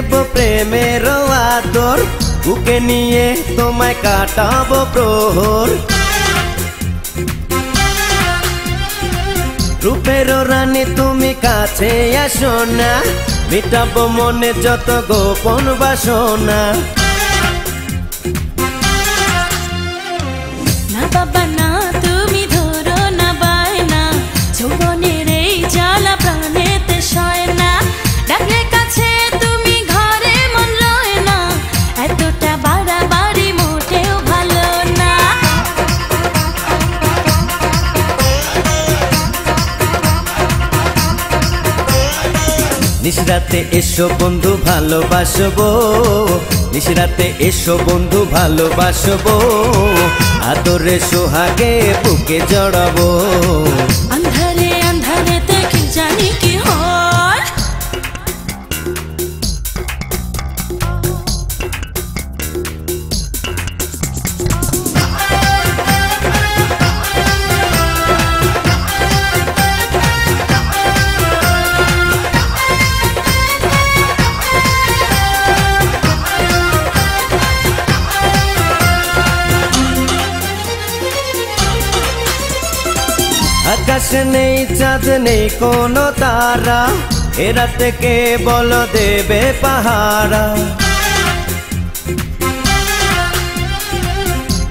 দেব প্রেমের আদর, বুকে নিয়ে তোমায় কাটাবো প্রহর। রূপের রানী তুমি কাছে আসো না, মিটাবো মনে যত গোপন বাসনা। না বাবা না, তুমি ধরো না বায়না, যৌবনের এই জ্বালা প্রাণেতে সয় না। ডাকলে কাছে তুমি ঘরে মন লয় না, এতটা বাড়াবাড়ি মোটেও ভালো না। নিশরাতে এসো বন্ধু ভালোবাসবো, নিশরাতে এসো বন্ধু ভালোবাসবো, আদরে সোহাগে বুকে জড়াবো। আন্ধারে আন্ধারেতে কি জানি কি হয়, আকাশে নেই চাঁদ নেই কোনো তারা, এ রাতে কে বলো দেবে পাহারা।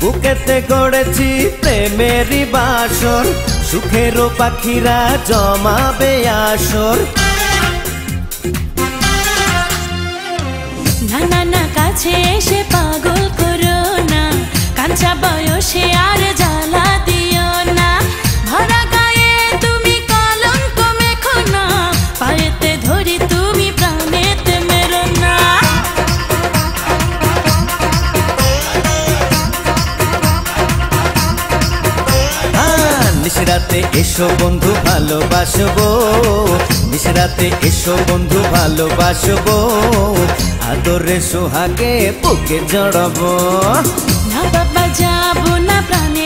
বুকেতে গড়েছি প্রেমেরই বাসর, সুখেরও পাখিরা জমাবে আসর। না না না কাছে এসে পাগল করো না, কাঁচা বয়সে আর জ্বালা দিও না। ভরা গায়ে তুমি কলঙ্ক মেখো না, পায়েতে ধরি তুমি প্রাণেতে মেরো না। নিশরাতে এসো বন্ধু ভালোবাসবো, নিশরাতে এসো বন্ধু ভালোবাসবো, আদরে সোহাগে বুকে জড়াবো। না বাবা যাবো না প্রাণে